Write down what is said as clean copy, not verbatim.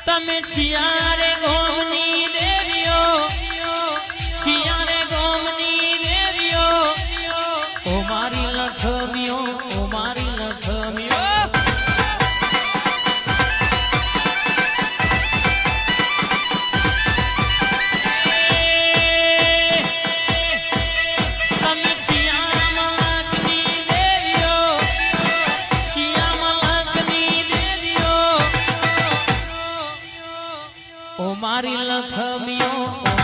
તમે શિયારે ગોમની દેવીઓ, શિયારે ગોમની દેવીઓ, ઓ મારી લખમીઓ, ઓ મારી લખમીઓ. તમે શિયામલકની દેવીઓ, શિયામલકની દેવીઓ, ઓ મારી લખમીઓ.